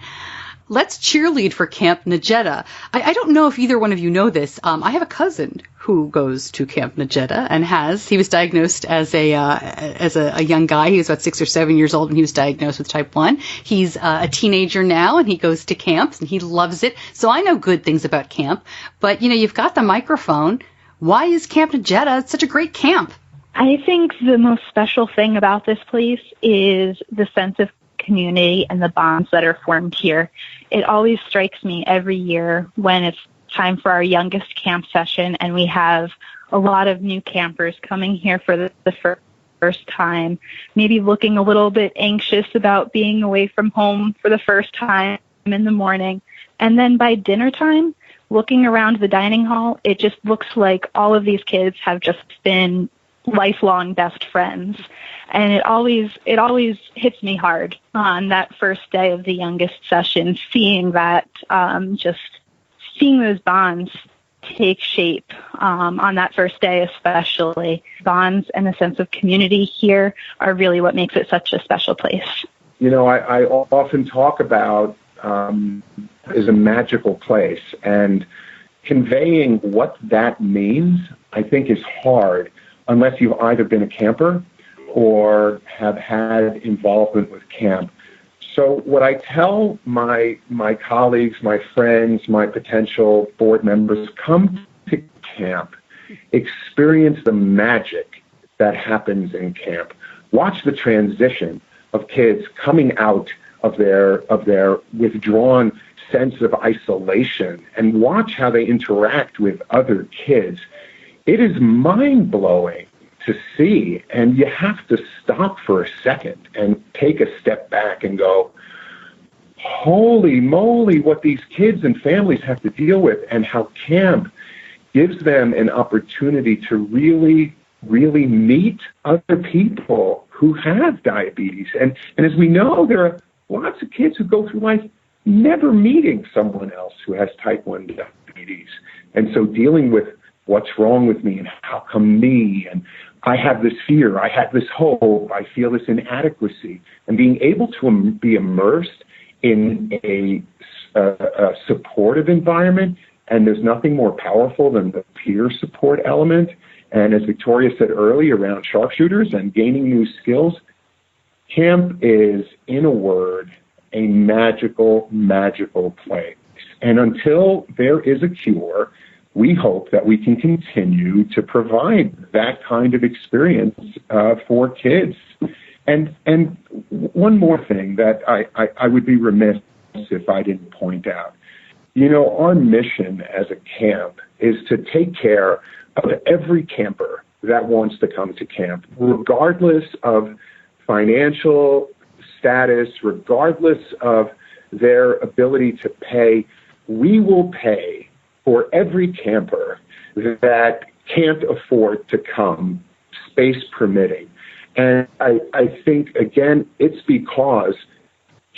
Let's cheerlead for Camp Nejeda. I don't know if either one of you know this. I have a cousin who goes to Camp Nejeda and he was diagnosed as a young guy. He was about 6 or 7 years old when he was diagnosed with type 1. He's a teenager now, and he goes to camps and he loves it. So I know good things about camp, but you've got the microphone. Why is Camp Nejeda such a great camp? I think the most special thing about this place is the sense of community and the bonds that are formed here. It always strikes me every year when it's time for our youngest camp session and we have a lot of new campers coming here for the first time, maybe looking a little bit anxious about being away from home for the first time in the morning. And then by dinner time, looking around the dining hall, it just looks like all of these kids have just been lifelong best friends. And it always hits me hard on that first day of the youngest session, seeing that, just seeing those bonds take shape on that first day especially. Bonds and a sense of community here are really what makes it such a special place. I often talk about is a magical place, and conveying what that means, I think, is hard unless you've either been a camper or have had involvement with camp. So what I tell my colleagues, my friends, my potential board members, come to camp experience the magic that happens in camp. Watch the transition of kids coming out of their withdrawn sense of isolation, and watch how they interact with other kids. It is mind-blowing to see, and you have to stop for a second and take a step back and go, holy moly, what these kids and families have to deal with, and how camp gives them an opportunity to really, really meet other people who have diabetes. And as we know, there are lots of kids who go through life never meeting someone else who has type 1 diabetes. And so dealing with what's wrong with me and how come me, and I have this fear, I have this hope, I feel this inadequacy, and being able to be immersed in a supportive environment. And there's nothing more powerful than the peer support element. And as Victoria said earlier, around sharpshooters and gaining new skills, camp is, in a word, a magical, magical place. And until there is a cure, we hope that we can continue to provide that kind of experience for kids. And one more thing that I would be remiss if I didn't point out. You know, our mission as a camp is to take care of every camper that wants to come to camp, regardless of financial status, regardless of their ability to pay. We will pay for every camper that can't afford to come, space permitting. And I think, again, it's because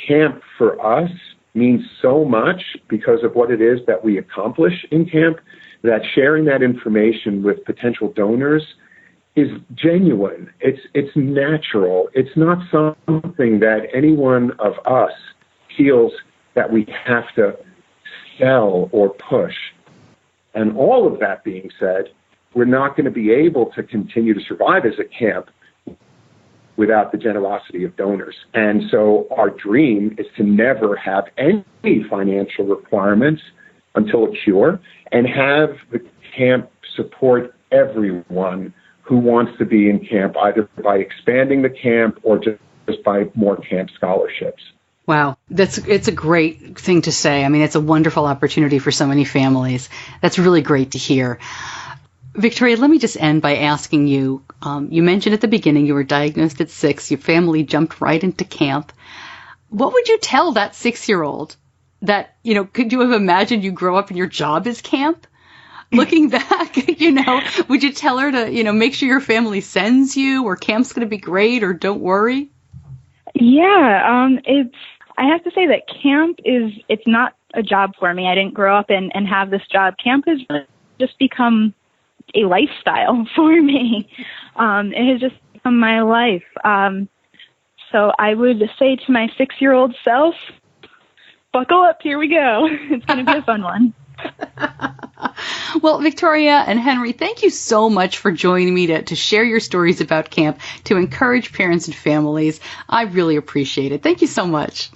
camp for us means so much because of what it is that we accomplish in camp, that sharing that information with potential donors is genuine. It's natural. It's not something that any one of us feels that we have to sell or push. And all of that being said, we're not going to be able to continue to survive as a camp without the generosity of donors. And so our dream is to never have any financial requirements until a cure, and have the camp support everyone who wants to be in camp, either by expanding the camp or just by more camp scholarships. Wow, it's a great thing to say. I mean, it's a wonderful opportunity for so many families. That's really great to hear. Victoria, let me just end by asking you, you mentioned at the beginning you were diagnosed at 6, your family jumped right into camp. What would you tell that 6-year-old that, you know, could you have imagined you grow up and your job is camp? Looking back, you know, would you tell her to, you know, make sure your family sends you, or camp's going to be great, or don't worry? Yeah, I have to say that camp it's not a job for me. I didn't grow up and have this job. Camp has just become a lifestyle for me. It has just become my life. So I would say to my 6-year-old self, buckle up, here we go. It's going to be a fun one. Well, Victoria and Henry, thank you so much for joining me to share your stories about camp, to encourage parents and families. I really appreciate it. Thank you so much.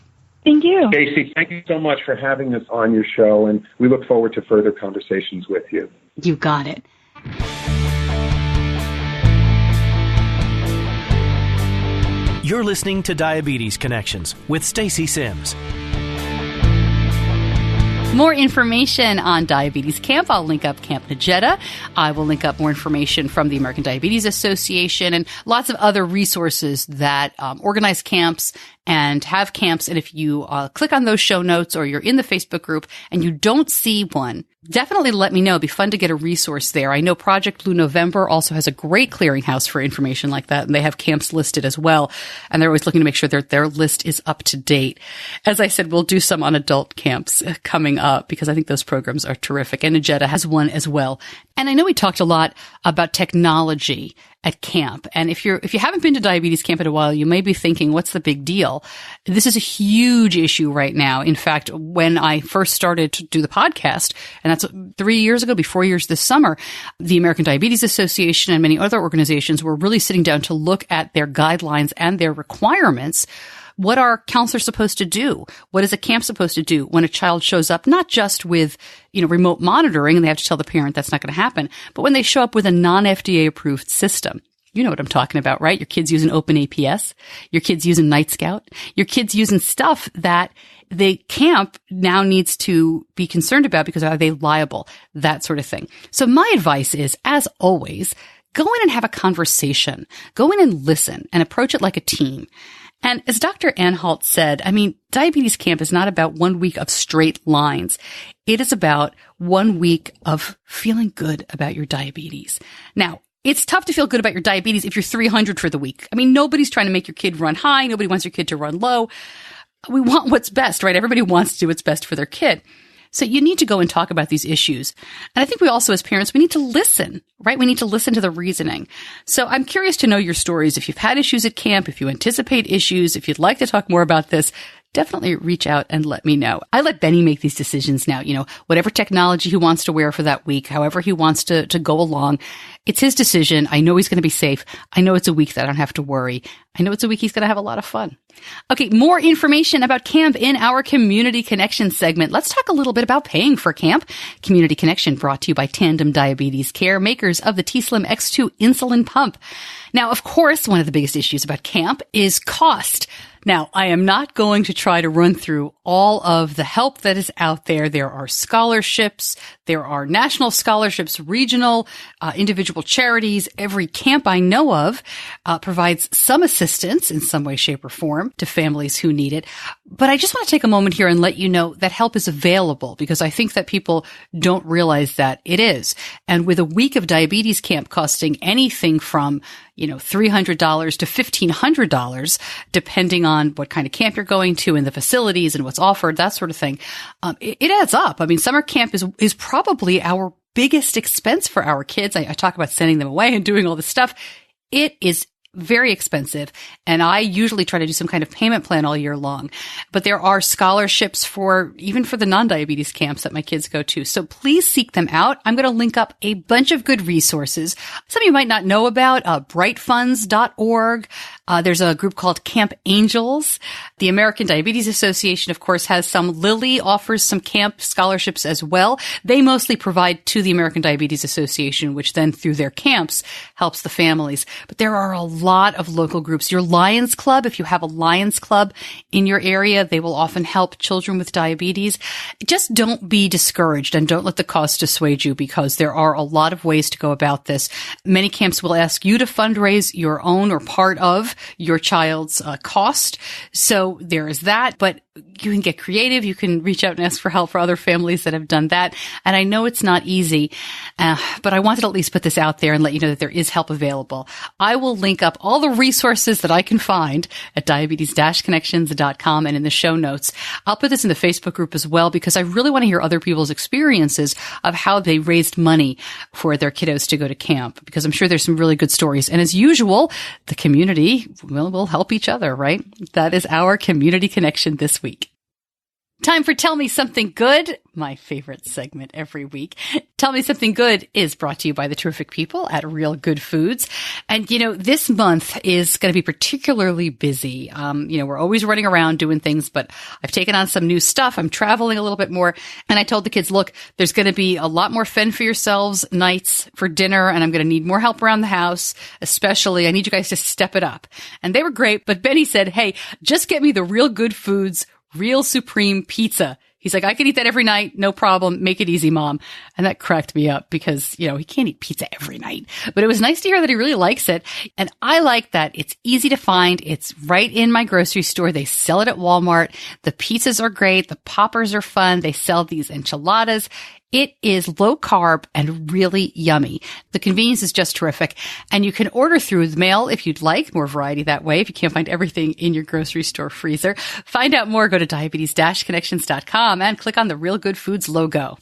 Thank you. Stacey, thank you so much for having us on your show, and we look forward to further conversations with you. You got it. You're listening to Diabetes Connections with Stacey Sims. More information on Diabetes Camp. I'll link up Camp Nejeda. I will link up more information from the American Diabetes Association and lots of other resources that organize camps and have camps. And if you click on those show notes, or you're in the Facebook group and you don't see one, definitely let me know. It'd be fun to get a resource there. I know Project Blue November also has a great clearinghouse for information like that, and they have camps listed as well. And they're always looking to make sure that their list is up to date. As I said, we'll do some on adult camps coming up, because I think those programs are terrific. And Nejeda has one as well. And I know we talked a lot about technology at camp. And if you haven't been to diabetes camp in a while, you may be thinking, what's the big deal? This is a huge issue right now. In fact, when I first started to do the podcast, and that's 3 years ago, be 4 years this summer, the American Diabetes Association and many other organizations were really sitting down to look at their guidelines and their requirements What are counselors supposed to do? What is a camp supposed to do when a child shows up, not just with, remote monitoring and they have to tell the parent that's not going to happen, but when they show up with a non-FDA approved system? You know what I'm talking about, right? Your kid's using Open APS. Your kid's using Night Scout. Your kid's using stuff that the camp now needs to be concerned about because are they liable? That sort of thing. So my advice is, as always, go in and have a conversation. Go in and listen and approach it like a team. And as Dr. Anhalt said, diabetes camp is not about 1 week of straight lines. It is about 1 week of feeling good about your diabetes. Now, it's tough to feel good about your diabetes if you're 300 for the week. Nobody's trying to make your kid run high. Nobody wants your kid to run low. We want what's best, right? Everybody wants to do what's best for their kid. So you need to go and talk about these issues. And I think we also, as parents, we need to listen, right? We need to listen to the reasoning. So I'm curious to know your stories. If you've had issues at camp, if you anticipate issues, if you'd like to talk more about this, definitely reach out and let me know. I let Benny make these decisions now. Whatever technology he wants to wear for that week, however he wants to go along, it's his decision. I know he's going to be safe. I know it's a week that I don't have to worry. I know it's a week he's going to have a lot of fun. Okay, more information about camp in our Community Connection segment. Let's talk a little bit about paying for camp. Community Connection brought to you by Tandem Diabetes Care, makers of the t:slim X2 insulin pump. Now, of course, one of the biggest issues about camp is cost. Now, I am not going to try to run through all of the help that is out there. There are scholarships. There are national scholarships, regional, individual charities. Every camp I know of provides some assistance in some way, shape, or form to families who need it. But I just want to take a moment here and let you know that help is available because I think that people don't realize that it is. And with a week of diabetes camp costing anything from $300 to $1,500, depending on what kind of camp you're going to and the facilities and what's offered, that sort of thing. It adds up. Summer camp is probably our biggest expense for our kids. I talk about sending them away and doing all this stuff. It is very expensive. And I usually try to do some kind of payment plan all year long. But there are scholarships even for the non-diabetes camps that my kids go to. So please seek them out. I'm going to link up a bunch of good resources. Some of you might not know about brightfunds.org. There's a group called Camp Angels. The American Diabetes Association, of course, has some. Lilly offers some camp scholarships as well. They mostly provide to the American Diabetes Association, which then through their camps helps the families. But there are a lot of local groups. Your Lions Club, if you have a Lions Club in your area, they will often help children with diabetes. Just don't be discouraged and don't let the cost dissuade you because there are a lot of ways to go about this. Many camps will ask you to fundraise your own or part of your child's cost. So there is that, but you can get creative. You can reach out and ask for help for other families that have done that. And I know it's not easy, but I wanted to at least put this out there and let you know that there is help available. I will link up all the resources that I can find at diabetes-connections.com and in the show notes. I'll put this in the Facebook group as well because I really want to hear other people's experiences of how they raised money for their kiddos to go to camp because I'm sure there's some really good stories. And as usual, the community will help each other, right? That is our Community Connection this week. Time for Tell Me Something Good, my favorite segment every week. Tell Me Something Good is brought to you by the terrific people at Real Good Foods. And, this month is going to be particularly busy. We're always running around doing things, but I've taken on some new stuff. I'm traveling a little bit more. And I told the kids, look, there's going to be a lot more fend for yourselves nights for dinner, and I'm going to need more help around the house. Especially, I need you guys to step it up. And they were great. But Benny said, hey, just get me the Real Good Foods Real Supreme Pizza. He's like, I can eat that every night. No problem. Make it easy, Mom. And that cracked me up because, he can't eat pizza every night. But it was nice to hear that he really likes it. And I like that. It's easy to find. It's right in my grocery store. They sell it at Walmart. The pizzas are great. The poppers are fun. They sell these enchiladas. It is low carb and really yummy. The convenience is just terrific. And you can order through the mail if you'd like. More variety that way if you can't find everything in your grocery store freezer. Find out more. Go to diabetes-connections.com and click on the Real Good Foods logo.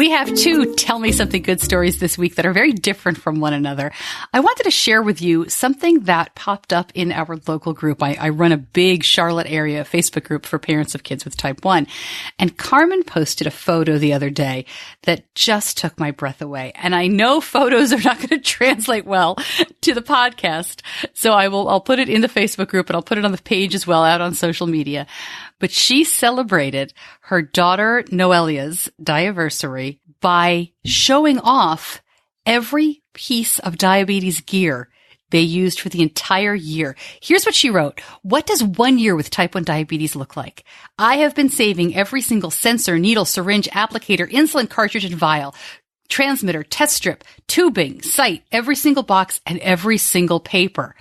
We have two Tell Me Something Good stories this week that are very different from one another. I wanted to share with you something that popped up in our local group. I run a big Charlotte area Facebook group for parents of kids with type 1. And Carmen posted a photo the other day that just took my breath away. And I know photos are not going to translate well to the podcast. So I'll put it in the Facebook group and I'll put it on the page as well out on social media. But she celebrated her daughter Noelia's diaversary by showing off every piece of diabetes gear they used for the entire year. Here's what she wrote. What does 1 year with type 1 diabetes look like? I have been saving every single sensor, needle, syringe, applicator, insulin cartridge and vial, transmitter, test strip, tubing, site, every single box, and every single paper.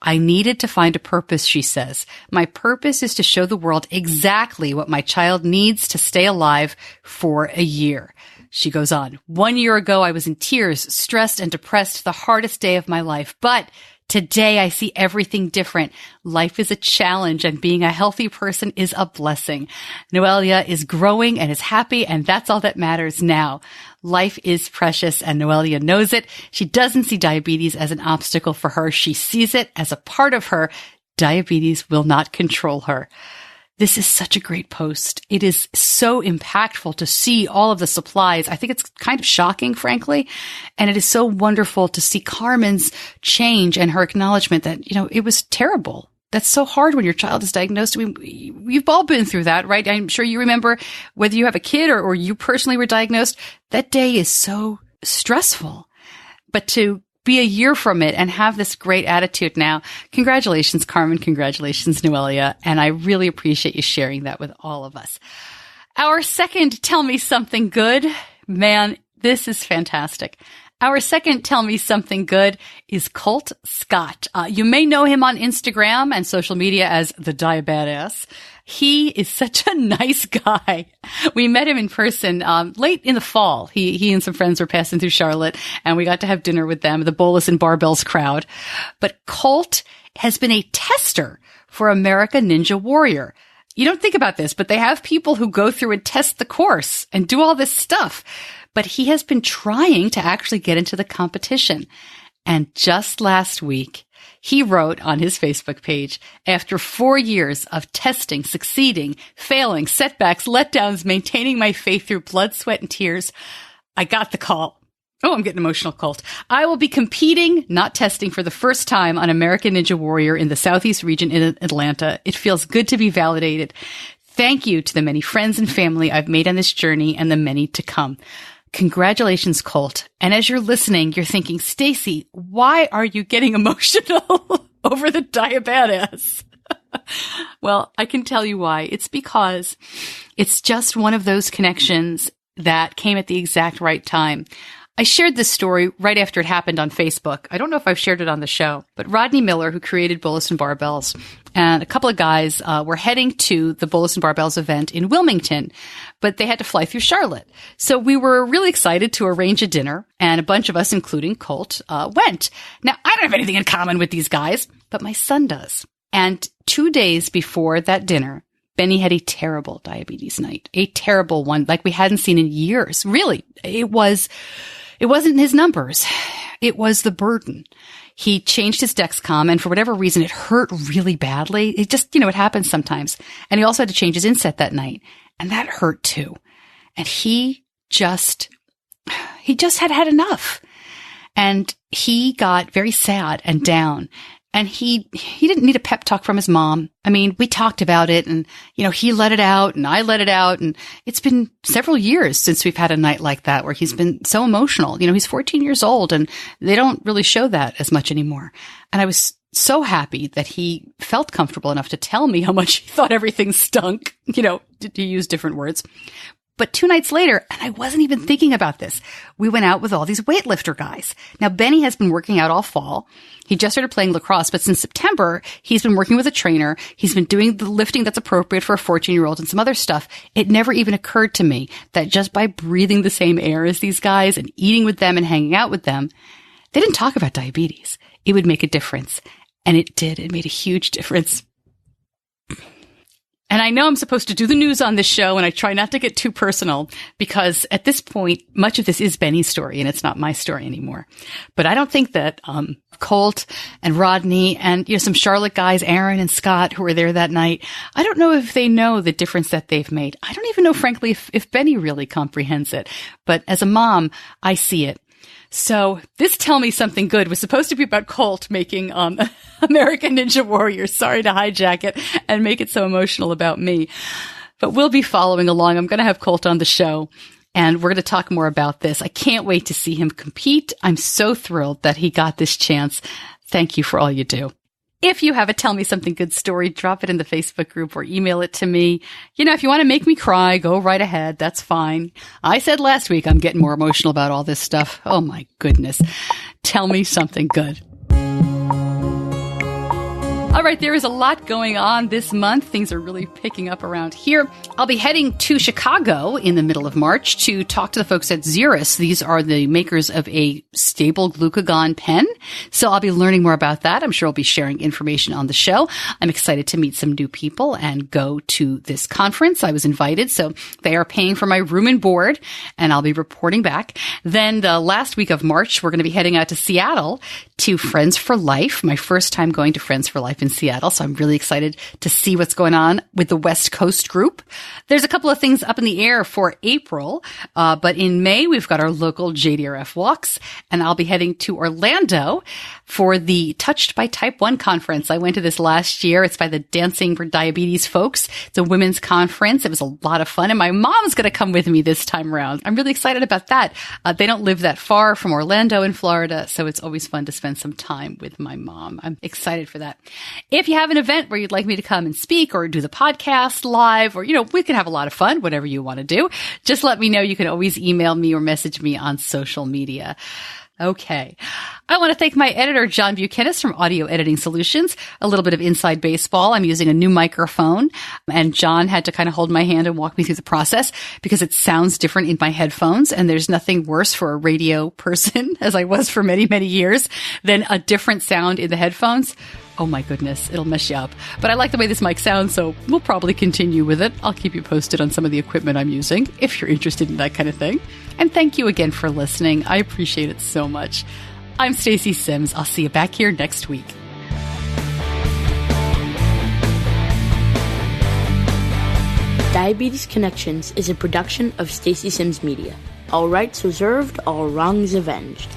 I needed to find a purpose, she says. My purpose is to show the world exactly what my child needs to stay alive for a year. She goes on, 1 year ago, I was in tears, stressed and depressed, the hardest day of my life. But today, I see everything different. Life is a challenge, and being a healthy person is a blessing. Noelia is growing and is happy, and that's all that matters now. Life is precious, and Noelia knows it. She doesn't see diabetes as an obstacle for her. She sees it as a part of her. Diabetes will not control her. This is such a great post. It is so impactful to see all of the supplies. I think it's kind of shocking, frankly. And it is so wonderful to see Carmen's change and her acknowledgement that, it was terrible. That's so hard when your child is diagnosed. We've all been through that, right? I'm sure you remember whether you have a kid or you personally were diagnosed. That day is so stressful. But to be a year from it and have this great attitude now. Congratulations, Carmen. Congratulations, Noelia. And I really appreciate you sharing that with all of us. Our second Tell Me Something Good. Man, this is fantastic. Our second Tell Me Something Good is Colt Scott. You may know him on Instagram and social media as the Diabetes. He is such a nice guy. We met him in person late in the fall. He and some friends were passing through Charlotte, and we got to have dinner with them, the Bolus and Barbells crowd. But Colt has been a tester for American Ninja Warrior. You don't think about this, but they have people who go through and test the course and do all this stuff. But he has been trying to actually get into the competition. And just last week, he wrote on his Facebook page, after 4 years of testing, succeeding, failing, setbacks, letdowns, maintaining my faith through blood, sweat, and tears, I got the call. Oh, I'm getting emotional, Colt. I will be competing, not testing, for the first time on American Ninja Warrior in the Southeast region in Atlanta. It feels good to be validated. Thank you to the many friends and family I've made on this journey and the many to come. Congratulations, Colt. And as you're listening, you're thinking, Stacey, why are you getting emotional over the diabetes? Well, I can tell you why. It's because it's just one of those connections that came at the exact right time. I shared this story right after it happened on Facebook. I don't know if I've shared it on the show, but Rodney Miller, who created Bolus and Barbells, and a couple of guys were heading to the Bolus and Barbells event in Wilmington, but they had to fly through Charlotte. So we were really excited to arrange a dinner, and a bunch of us, including Colt, went. Now, I don't have anything in common with these guys, but my son does. And 2 days before that dinner, Benny had a terrible diabetes night, a terrible one like we hadn't seen in years. Really, it wasn't his numbers. It was the burden. He changed his Dexcom, and for whatever reason, it hurt really badly. It just, it happens sometimes. And he also had to change his inset that night, and that hurt too. And he just had enough. And he got very sad and down. And he didn't need a pep talk from his mom. I mean, we talked about it and, he let it out and I let it out. And it's been several years since we've had a night like that where he's been so emotional. He's 14 years old and they don't really show that as much anymore. And I was so happy that he felt comfortable enough to tell me how much he thought everything stunk, to use different words. But 2 nights later, and I wasn't even thinking about this, we went out with all these weightlifter guys. Now, Benny has been working out all fall. He just started playing lacrosse, but since September, he's been working with a trainer. He's been doing the lifting that's appropriate for a 14-year-old and some other stuff. It never even occurred to me that just by breathing the same air as these guys and eating with them and hanging out with them, they didn't talk about diabetes. It would make a difference. And it did. It made a huge difference. And I know I'm supposed to do the news on this show, and I try not to get too personal because at this point, much of this is Benny's story and it's not my story anymore. But I don't think that Colt and Rodney and some Charlotte guys, Aaron and Scott, who were there that night, I don't know if they know the difference that they've made. I don't even know, frankly, if Benny really comprehends it. But as a mom, I see it. So this Tell Me Something Good was supposed to be about Colt making American Ninja Warrior. Sorry to hijack it and make it so emotional about me. But we'll be following along. I'm going to have Colt on the show, and we're going to talk more about this. I can't wait to see him compete. I'm so thrilled that he got this chance. Thank you for all you do. If you have a Tell Me Something Good story, drop it in the Facebook group or email it to me. If you want to make me cry, go right ahead. That's fine. I said last week I'm getting more emotional about all this stuff. Oh my goodness. Tell me something good. All right, there is a lot going on this month. Things are really picking up around here. I'll be heading to Chicago in the middle of March to talk to the folks at Xeris. These are the makers of a stable glucagon pen. So I'll be learning more about that. I'm sure I'll be sharing information on the show. I'm excited to meet some new people and go to this conference. I was invited, so they are paying for my room and board, and I'll be reporting back. Then the last week of March, we're going to be heading out to Seattle to Friends for Life, my first time going to Friends for Life in Seattle. So I'm really excited to see what's going on with the West Coast group. There's a couple of things up in the air for April, but in May, we've got our local JDRF walks, and I'll be heading to Orlando for the Touched by Type 1 conference. I went to this last year. It's by the Dancing for Diabetes folks. It's a women's conference. It was a lot of fun, and my mom's going to come with me this time around. I'm really excited about that. They don't live that far from Orlando in Florida, so it's always fun to spend some time with my mom. I'm excited for that. If you have an event where you'd like me to come and speak or do the podcast live, or, we can have a lot of fun, whatever you want to do, just let me know. You can always email me or message me on social media. Okay. I want to thank my editor, John Buchanan from Audio Editing Solutions. A little bit of inside baseball. I'm using a new microphone, and John had to kind of hold my hand and walk me through the process because it sounds different in my headphones, and there's nothing worse for a radio person, as I was for many, many years, than a different sound in the headphones. Oh my goodness, it'll mess you up. But I like the way this mic sounds, so we'll probably continue with it. I'll keep you posted on some of the equipment I'm using if you're interested in that kind of thing. And thank you again for listening. I appreciate it so much. I'm Stacey Sims. I'll see you back here next week. Diabetes Connections is a production of Stacey Sims Media. All rights reserved, all wrongs avenged.